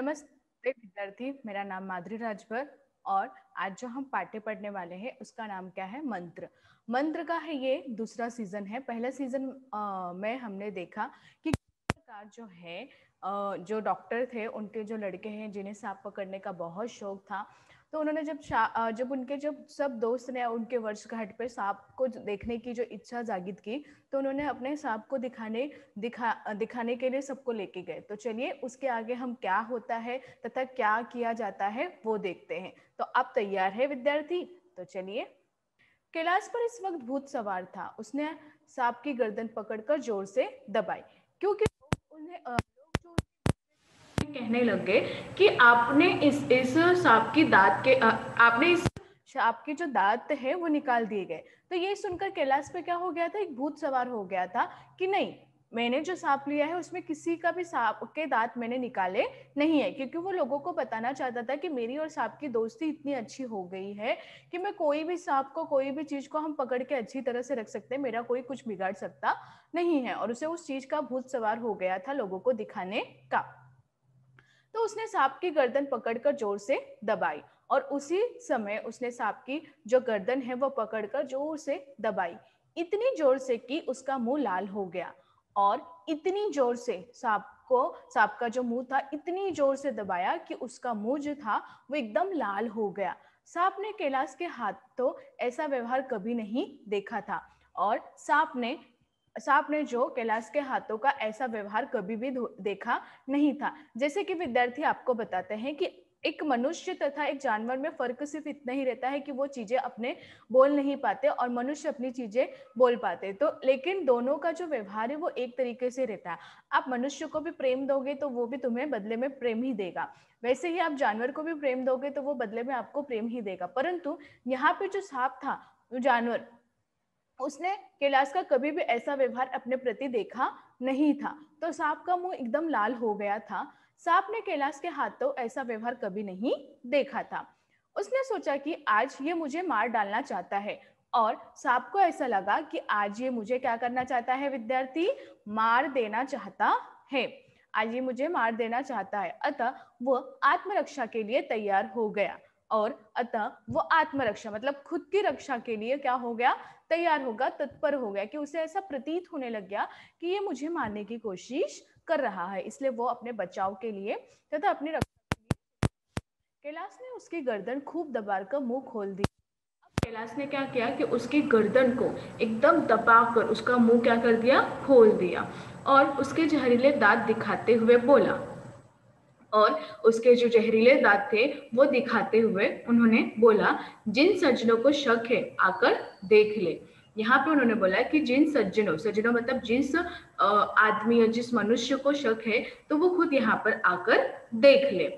नमस्ते विद्यार्थी, मेरा नाम माधुरी राजभर और आज जो हम पाठ्य पढ़ने वाले हैं उसका नाम क्या है? मंत्र। मंत्र का है ये दूसरा सीजन है। पहला सीजन में हमने देखा कि किस प्रकार जो है जो डॉक्टर थे उनके जो लड़के हैं जिन्हें सांप पकड़ने का बहुत शौक था, तो उन्होंने जब उनके जब सब दोस्त ने उनके वर्षगांठ पे सांप को देखने की जो इच्छा जागित की, तो उन्होंने अपने सांप को दिखाने के लिए सबको लेके गए। तो चलिए उसके आगे हम क्या होता है तथा क्या किया जाता है वो देखते हैं। तो आप तैयार है विद्यार्थी? तो चलिए। कैलाश पर इस वक्त भूत सवार था। उसने सांप की गर्दन पकड़कर जोर से दबाई, क्योंकि लोग जो कहने लगे कि आपने इस सांप के जो दांत है वो निकाल दिए गए। तो ये सुनकर कैलाश पे क्या हो गया था? एक भूत सवार हो गया था कि नहीं, मैंने जो सांप लिया है उसमें किसी का भी सांप के दांत मैंने निकाले नहीं है, क्योंकि वो लोगों को बताना चाहता था कि मेरी और सांप की दोस्ती इतनी अच्छी हो गई है कि मैं कोई भी सांप को, कोई भी चीज को हम पकड़ के अच्छी तरह से रख सकते हैं, मेरा कोई कुछ बिगाड़ सकता नहीं है। और उसे उस चीज का भूत सवार हो गया था लोगों को दिखाने का। तो उसने सांप की गर्दन पकड़कर जोर से दबाई और उसी समय उसने सांप की जो गर्दन है वो पकड़कर जोर से दबाई, इतनी जोर से कि उसका मुंह लाल हो गया। और इतनी जोर से सांप का जो मुंह था इतनी जोर से दबाया कि उसका मुंह जो था वो एकदम लाल हो गया। सांप ने कैलाश के हाथों ऐसा व्यवहार कभी नहीं देखा था और सांप ने जो कैलाश के हाथों का ऐसा व्यवहार कभी भी देखा नहीं था। जैसे कि विद्यार्थी आपको बताते हैं कि एक मनुष्य तथा एक जानवर में फर्क सिर्फ इतना ही रहता है कि वो चीजें अपने बोल नहीं पाते और मनुष्य अपनी चीजें बोल पाते। तो लेकिन दोनों का जो व्यवहार है वो एक तरीके से रहता है। आप मनुष्य को भी प्रेम दोगे तो वो भी तुम्हें बदले में प्रेम ही देगा, वैसे ही आप जानवर को भी प्रेम दोगे तो वो बदले में आपको प्रेम ही देगा। परंतु यहाँ पे जो सांप था, जानवर, उसने कैलाश का कभी भी ऐसा व्यवहार अपने प्रति देखा नहीं था। तो सांप का मुंह एकदम लाल हो गया था। सांप ने कैलाश के हाथों ऐसा व्यवहार कभी नहीं देखा था। उसने सोचा कि आज ये मुझे मार डालना चाहता है और सांप को ऐसा लगा कि आज ये मुझे क्या करना चाहता है विद्यार्थी? मार देना चाहता है। आज ये मुझे मार देना चाहता है। अतः वो आत्मरक्षा के लिए तैयार हो गया और अतः वो आत्मरक्षा मतलब खुद की रक्षा के लिए क्या हो गया? तैयार होगा, तत्पर हो गया कि उसे ऐसा प्रतीत होने लग गया कि ये मुझे मारने की कोशिश कर रहा है। इसलिए वो अपने बचाव के लिए तथा अपनी रक्षा के लिए कैलाश ने उसकी गर्दन खूब दबाकर मुंह खोल दी। अब कैलाश ने क्या किया कि उसकी गर्दन को एकदम दबाकर उसका मुंह क्या कर दिया? खोल दिया और उसके जहरीले दांत दिखाते हुए बोला। और उसके जो जहरीले दांत थे वो दिखाते हुए उन्होंने बोला, जिन सज्जनों को शक है आकर देख ले। यहाँ पे उन्होंने बोला कि जिन सज्जनों मतलब जिस आदमी या जिस मनुष्य को शक है तो वो खुद यहाँ पर आकर देख ले।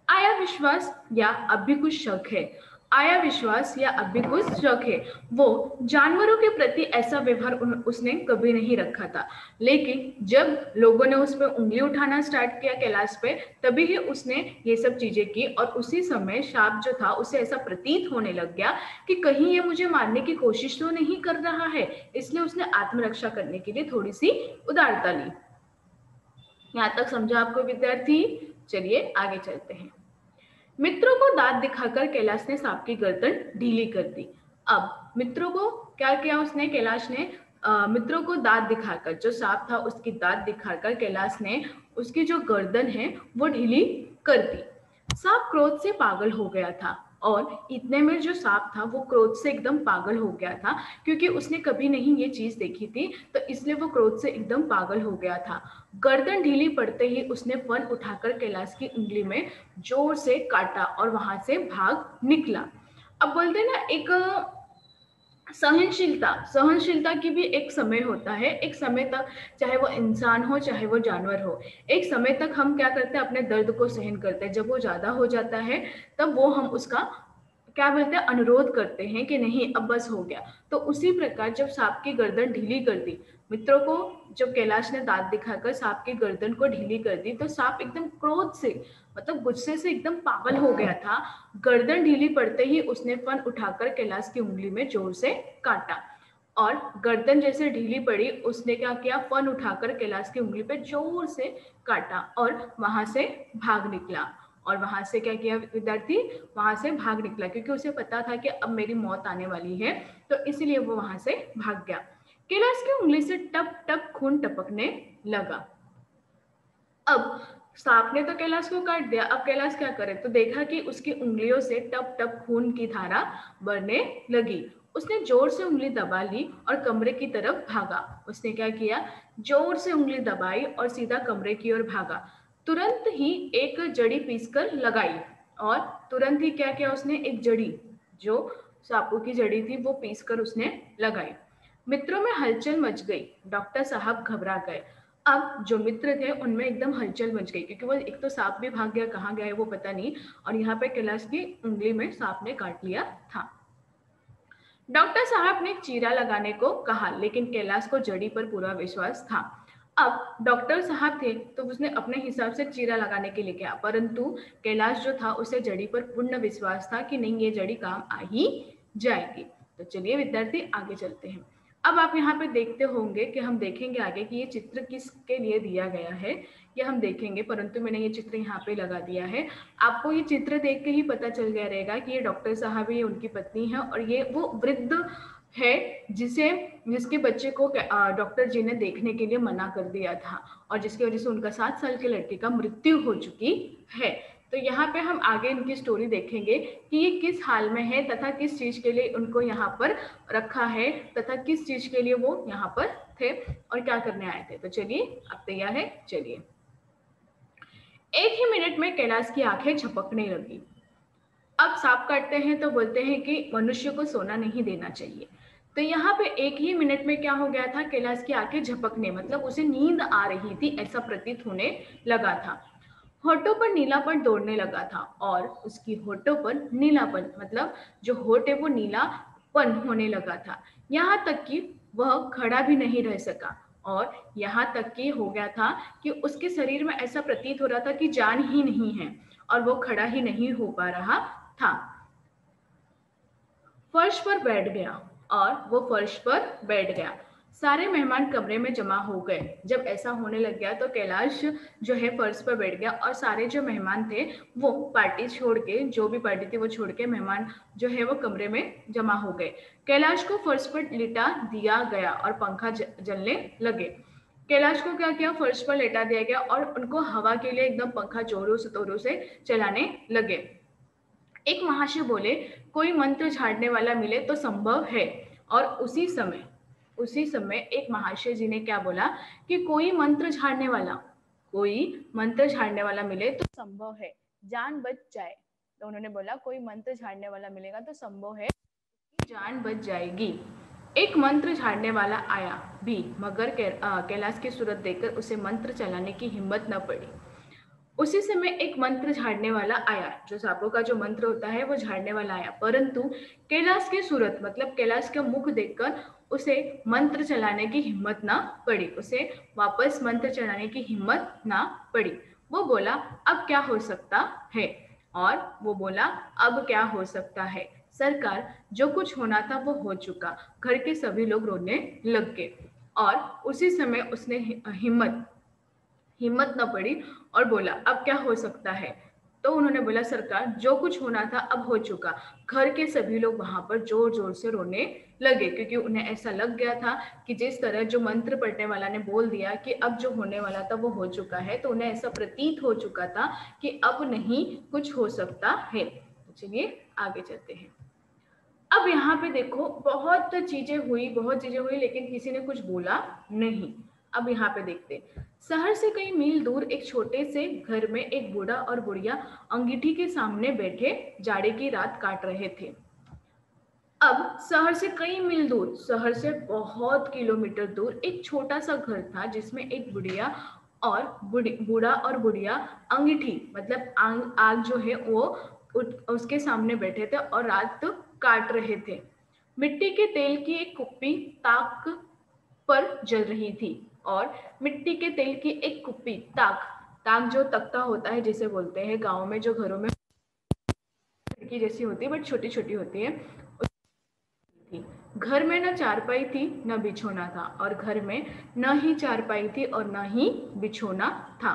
आया विश्वास या अभी कुछ शक है? आया विश्वास या अभी कुछ शक है? वो जानवरों के प्रति ऐसा व्यवहार उसने कभी नहीं रखा था, लेकिन जब लोगों ने उस पर उंगली उठाना स्टार्ट किया कैलाश पे, तभी ही उसने ये सब चीजें की। और उसी समय सांप जो था उसे ऐसा प्रतीत होने लग गया कि कहीं ये मुझे मारने की कोशिश तो नहीं कर रहा है, इसलिए उसने आत्मरक्षा करने के लिए थोड़ी सी उदारता ली। यहाँ तक समझा आपको विद्यार्थी? चलिए आगे चलते हैं। मित्रों को दांत दिखाकर कैलाश ने सांप की गर्दन ढीली कर दी। अब मित्रों को क्या किया उसने? कैलाश ने मित्रों को दांत दिखाकर, जो सांप था उसकी दांत दिखाकर कैलाश ने उसकी जो गर्दन है वो ढीली कर दी। सांप क्रोध से पागल हो गया था और इतने में जो सांप था वो क्रोध से एकदम पागल हो गया था, क्योंकि उसने कभी नहीं ये चीज देखी थी, तो इसलिए वो क्रोध से एकदम पागल हो गया था। गर्दन ढीली पड़ते ही उसने फन उठाकर कैलाश की उंगली में जोर से काटा और वहां से भाग निकला। अब बोलते ना, एक सहनशीलता की भी एक समय होता है। एक समय तक, चाहे वो इंसान हो चाहे वो जानवर हो, एक समय तक हम क्या करते हैं? अपने दर्द को सहन करते हैं। जब वो ज्यादा हो जाता है तब वो हम उसका क्या बोलते हैं? अनुरोध करते हैं कि नहीं अब बस हो गया। तो उसी प्रकार जब सांप की गर्दन ढीली कर दी मित्रों को, जब कैलाश ने दांत दिखाकर सांप की गर्दन को ढीली कर दी, तो सांप एकदम क्रोध से मतलब गुस्से से एकदम पागल हो गया था। गर्दन ढीली पड़ते ही उसने फन उठाकर कैलाश की उंगली में जोर से काटा और गर्दन जैसे ढीली पड़ी, उसने क्या किया, फन उठाकर कैलाश की उंगली पे जोर से काटा और वहां से भाग निकला। और वहां से क्या किया विद्यार्थी, वहां से भाग निकला, क्योंकि उसे पता था कि अब मेरी मौत आने वाली है, तो इसलिए वो वहां से भाग गया। कैलाश की उंगली से टप टप खून टपकने लगा। अब सांप ने तो कैलाश को काट दिया, अब कैलाश क्या करे, तो देखा कि उसकी उंगलियों से टप टप खून की धारा बहने लगी। उसने जोर से उंगली दबा ली और कमरे की तरफ भागा। उसने क्या किया, जोर से उंगली दबाई और सीधा कमरे की ओर भागा। तुरंत ही एक जड़ी पीसकर लगाई, और तुरंत ही क्या किया उसने, एक जड़ी जो सापू की जड़ी थी वो पीसकर उसने लगाई। मित्रों में हलचल मच गई, डॉक्टर साहब घबरा गए। अब जो मित्र थे उनमें एकदम हलचल मच गई, क्योंकि वो एक तो सांप भी भाग गया, कहाँ गया है वो पता नहीं, और यहाँ पे कैलाश की उंगली में सांप ने काट लिया था। डॉक्टर साहब ने चीरा लगाने को कहा, लेकिन कैलाश को जड़ी पर पूरा विश्वास था। अब डॉक्टर साहब थे तो उसने अपने हिसाब से चीरा लगाने के लिए किया, परंतु कैलाश जो था उसे जड़ी पर पूर्ण विश्वास था कि नहीं, ये जड़ी काम आ ही जाएगी। तो चलिए विद्यार्थी आगे चलते हैं। अब आप यहाँ पे देखते होंगे कि हम देखेंगे आगे कि ये चित्र किसके लिए दिया गया है, ये हम देखेंगे, परंतु मैंने ये चित्र यहाँ पे लगा दिया है। आपको ये चित्र देख के ही पता चल गया रहेगा कि ये डॉक्टर साहब, ये उनकी पत्नी है, और ये वो वृद्ध है जिसके बच्चे को डॉक्टर जी ने देखने के लिए मना कर दिया था, और जिसकी वजह से उनका 7 साल के लड़के का मृत्यु हो चुकी है। तो यहाँ पे हम आगे इनकी स्टोरी देखेंगे कि ये किस हाल में है, तथा किस चीज के लिए उनको यहाँ पर रखा है, तथा किस चीज के लिए वो यहाँ पर थे और क्या करने आए थे। तो चलिए, अब तैयार है, चलिए। एक ही मिनट में कैलाश की आंखें झपकने लगी। अब सांप काटते हैं तो बोलते हैं कि मनुष्य को सोना नहीं देना चाहिए। तो यहाँ पे एक ही मिनट में क्या हो गया था, कैलाश की आंखें झपकने, मतलब उसे नींद आ रही थी ऐसा प्रतीत होने लगा था। होठों पर नीलापन दौड़ने लगा था, और उसकी होठों पर नीलापन मतलब जो होठ है वो नीलापन होने लगा था। यहाँ तक कि वह खड़ा भी नहीं रह सका, और यहाँ तक कि हो गया था कि उसके शरीर में ऐसा प्रतीत हो रहा था कि जान ही नहीं है, और वो खड़ा ही नहीं हो पा रहा था। फर्श पर बैठ गया, और वो फर्श पर बैठ गया। सारे मेहमान कमरे में जमा हो गए। जब ऐसा होने लग गया तो कैलाश जो है फर्श पर बैठ गया, और सारे जो मेहमान थे वो पार्टी छोड़ के, जो भी पार्टी थी वो छोड़ के मेहमान जो है वो कमरे में जमा हो गए। कैलाश को फर्श पर लिटा दिया गया और पंखा जलने लगे। कैलाश को क्या किया, फर्श पर लेटा दिया गया, और उनको हवा के लिए एकदम पंखा जोरों से तोरों से चलाने लगे। एक महाशय बोले, कोई मंत्र झाड़ने वाला मिले तो संभव है। और उसी समय एक महाशय जी ने क्या बोला कि कोई मंत्र झाड़ने वाला मिले तो संभव है, जान बच जाए। तो उन्होंने बोला कोई मंत्र झाड़ने वाला मिलेगा तो संभव है जान बच जाएगी। एक मंत्र झाड़ने वाला आया भी, मगर कैलाश की सूरत देखकर उसे मंत्र चलाने की हिम्मत न पड़ी। उसी समय एक मंत्र झाड़ने वाला आया, जो सांपों का जो मंत्र होता है वो झाड़ने वाला आया, परंतु कैलाश की सूरत मतलब कैलाश का मुख देखकर उसे मंत्र चलाने की हिम्मत ना पड़ी, उसे वापस मंत्र चलाने की हिम्मत ना पड़ी। वो बोला अब क्या हो सकता है, और वो बोला अब क्या हो सकता है सरकार, जो कुछ होना था वो हो चुका। घर के सभी लोग रोने लग गए, और उसी समय उसने हिम्मत न पड़ी और बोला अब क्या हो सकता है। तो उन्होंने बोला सरकार, जो कुछ होना था अब हो चुका। घर के सभी लोग वहां पर जोर जोर से रोने लगे, क्योंकि उन्हें ऐसा लग गया था कि जिस तरह जो मंत्र पढ़ने वाला ने बोल दिया कि अब जो होने वाला था वो हो चुका है, तो उन्हें ऐसा प्रतीत हो चुका था कि अब नहीं कुछ हो सकता है। तो चलिए आगे चलते हैं। अब यहाँ पे देखो बहुत चीजें हुई, लेकिन किसी ने कुछ बोला नहीं। अब यहाँ पे देखते, शहर से कई मील दूर एक छोटे से घर में एक बूढ़ा और बुढ़िया अंगीठी के सामने बैठे जाड़े की रात काट रहे थे। अब शहर से कई मील दूर, शहर से बहुत किलोमीटर दूर एक छोटा सा घर था, जिसमें एक बुढ़िया और बूढ़ा और बुढ़िया अंगीठी मतलब आग जो है वो उसके सामने बैठे थे और रात काट रहे थे। मिट्टी के तेल की एक कुप्पी ताक पर जल रही थी, और मिट्टी के तेल की एक कुप्पी ताक जो तख्ता होता है जिसे बोलते हैं गाँव में, जो घरों में खिड़की जैसी होती है बट छोटी छोटी होती है, थी घर में न चारपाई थी न बिछोना था, और घर में न ही चारपाई थी और न ही बिछोना था।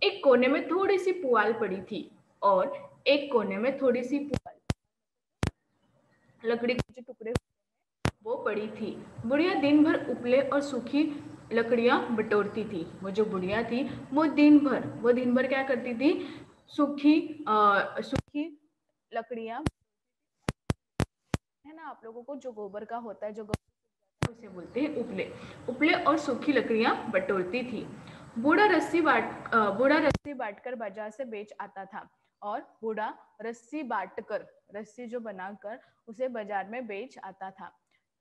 एक कोने में थोड़ी सी पुआल पड़ी थी और एक कोने में थोड़ी सी पुआल, लकड़ी के जो टुकड़े वो पड़ी थी। बुढ़िया दिन भर उपले और सूखी लकड़ियां बटोरती थी। वो जो बुढ़िया थी वो दिन भर क्या करती थी? सूखी लकड़ियां, है ना, आप लोगों को जो गोबर का होता है, जो गोबर उसे बोलते हैं उपले। उपले और सूखी लकड़ियां बटोरती थी। बूढ़ा रस्सी बांटकर बाजार से बेच आता था, और बूढ़ा रस्सी जो बनाकर उसे बाजार में बेच आता था।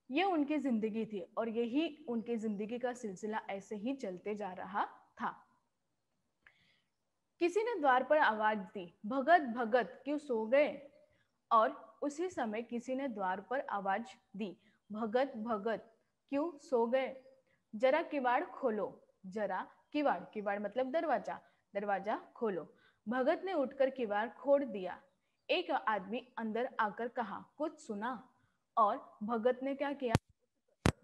ये उनकी जिंदगी थी, और यही उनकी जिंदगी का सिलसिला ऐसे ही चलते जा रहा था। किसी ने द्वार पर आवाज दी, भगत भगत क्यों सो गए? और उसी समय किसी ने द्वार पर आवाज दी, भगत भगत क्यों सो गए? जरा किवाड़ खोलो। जरा किवाड़, किवाड़ मतलब दरवाजा, दरवाजा खोलो। भगत ने उठकर किवाड़ खोल दिया। एक आदमी अंदर आकर कहा, कुछ सुना? और भगत ने क्या किया,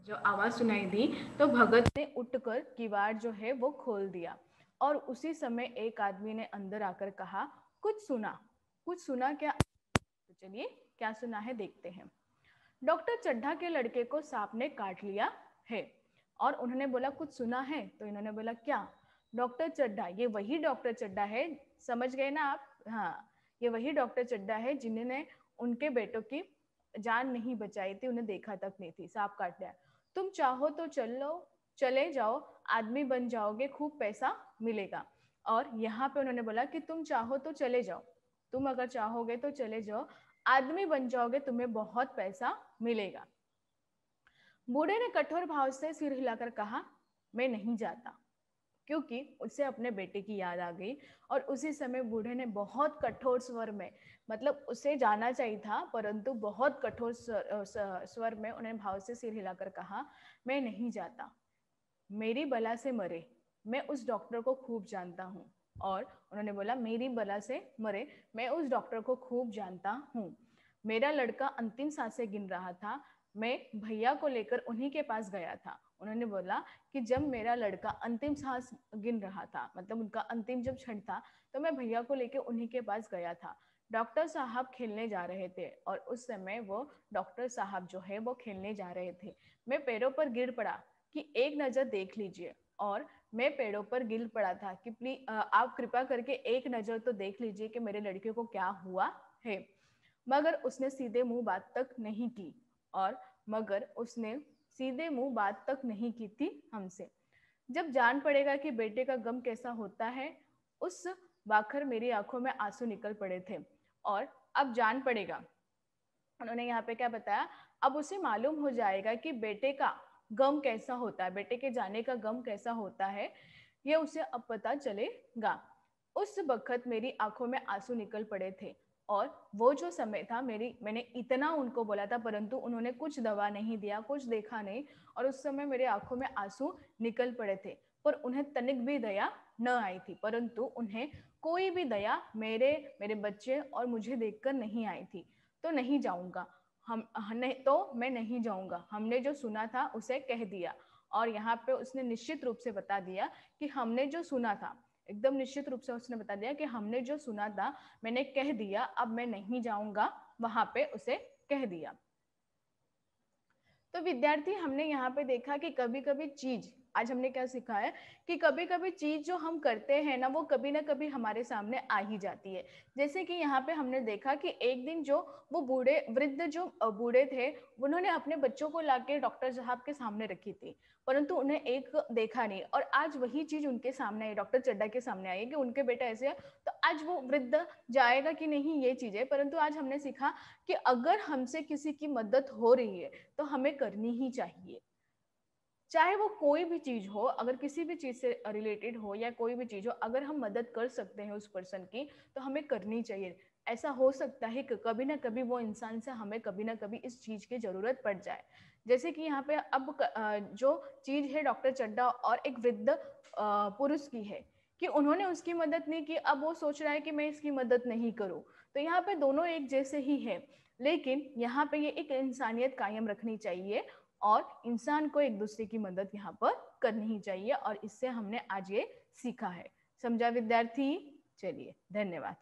जो आवाज सुनाई दी तो भगत ने उठकर किवाड़ जो है वो खोल दिया। और उसी समय एक आदमी ने अंदर आकर कहा, कुछ सुना? कुछ सुना क्या? तो चलिए क्या सुना है देखते हैं। डॉक्टर चड्ढा के लड़के को सांप ने काट लिया है। और उन्होंने बोला, कुछ सुना है? तो इन्होंने बोला, क्या? डॉक्टर चड्ढा, ये वही डॉक्टर चड्ढा है, समझ गए ना आप? हाँ, ये वही डॉक्टर चड्ढा है जिन्होंने उनके बेटों की जान नहीं बचाई थी, उन्हें देखा तक नहीं थी, सांप काट लिया। तुम चाहो तो चले जाओ, आदमी बन जाओगे, खूब पैसा मिलेगा। और यहाँ पे उन्होंने बोला कि तुम चाहो तो चले जाओ, तुम अगर चाहोगे तो चले जाओ, आदमी बन जाओगे, तुम्हें बहुत पैसा मिलेगा। बूढ़े ने कठोर भाव से सिर हिलाकर कहा, मैं नहीं जाता, क्योंकि उसे अपने बेटे की याद आ गई। और उसी समय बूढ़े ने बहुत कठोर स्वर में, मतलब उसे जाना चाहिए था परंतु बहुत कठोर स्वर में उन्हें भाव से सिर हिलाकर कहा, मैं नहीं जाता, मेरी बला से मरे, मैं उस डॉक्टर को खूब जानता हूँ। और उन्होंने बोला, मेरी बला से मरे, मैं उस डॉक्टर को खूब जानता हूँ। मेरा लड़का अंतिम सांसें गिन रहा था, मैं भैया को लेकर उन्हीं के पास गया था। उन्होंने बोला कि जब मेरा लड़का अंतिम सांस गिन रहा था, मतलब उनका अंतिम जब क्षण था, तो मैं भैया को लेकर उन्हीं के पास गया था। डॉक्टर साहब खेलने जा रहे थे, और उस समय वो डॉक्टर साहब जो है वो खेलने जा रहे थे। मैं पैरों पर गिर पड़ा कि एक नजर देख लीजिए। और मैं पेड़ों पर गिर पड़ा था कि प्लीज आप कृपा करके एक नजर तो देख लीजिए कि मेरे लड़के को क्या हुआ है। मगर उसने सीधे मुंह बात तक नहीं की, और मगर उसने सीधे मुंह बात तक नहीं की थी हमसे। जब जान पड़ेगा कि बेटे का गम कैसा होता है, उस वाखर मेरी आंखों में आंसू निकल पड़े थे। और अब जान पड़ेगा, उन्होंने यहाँ पे क्या बताया, अब उसे मालूम हो जाएगा कि बेटे का गम कैसा होता है, बेटे के जाने का गम कैसा होता है, ये उसे अब पता चलेगा। उस वक्त मेरी आंखों में आंसू निकल पड़े थे, और वो जो समय था मैंने इतना उनको बोला था, परंतु उन्होंने कुछ दवा नहीं दिया, कुछ देखा नहीं, और उस समय मेरे आंखों में आंसू निकल पड़े थे। पर उन्हें तनिक भी दया न आई थी, परंतु उन्हें कोई भी दया मेरे बच्चे और मुझे देखकर नहीं आई थी। तो नहीं जाऊंगा, मैं नहीं जाऊंगा, हमने जो सुना था उसे कह दिया। और यहाँ पे उसने निश्चित रूप से बता दिया कि हमने जो सुना था, एकदम निश्चित रूप से उसने बता दिया कि हमने जो सुना था मैंने कह दिया, अब मैं नहीं जाऊंगा, वहां पे उसे कह दिया। तो विद्यार्थी, हमने यहाँ पे देखा कि कभी कभी चीज, आज हमने क्या सीखा है कि कभी कभी चीज जो हम करते हैं ना, वो कभी ना कभी हमारे सामने आ ही जाती है। जैसे कि यहाँ पे हमने देखा कि एक दिन जो वो वृद्ध जो बूढ़े थे, उन्होंने अपने बच्चों को लाके डॉक्टर साहब के सामने रखी थी, परंतु उन्हें एक देखा नहीं। और आज वही चीज उनके सामने आई, डॉक्टर चड्ढा के सामने आई कि उनके बेटा ऐसे है, तो आज वो वृद्ध जाएगा कि नहीं ये चीज है। परंतु आज हमने सीखा कि अगर हमसे किसी की मदद हो रही है तो हमें करनी ही चाहिए, चाहे वो कोई भी चीज हो, अगर किसी भी चीज से रिलेटेड हो या कोई भी चीज हो, अगर हम मदद कर सकते हैं उस पर्सन की तो हमें करनी चाहिए। ऐसा हो सकता है कि कभी ना कभी वो इंसान से हमें कभी ना कभी इस चीज की जरूरत पड़ जाए। जैसे कि यहाँ पे अब जो चीज है डॉक्टर चड्ढा और एक वृद्ध पुरुष की है, कि उन्होंने उसकी मदद नहीं की, अब वो सोच रहा है कि मैं इसकी मदद नहीं करूं। तो यहाँ पे दोनों एक जैसे ही है। लेकिन यहाँ पे ये एक इंसानियत कायम रखनी चाहिए और इंसान को एक दूसरे की मदद यहाँ पर करनी ही चाहिए, और इससे हमने आज ये सीखा है। समझा विद्यार्थी? चलिए, धन्यवाद।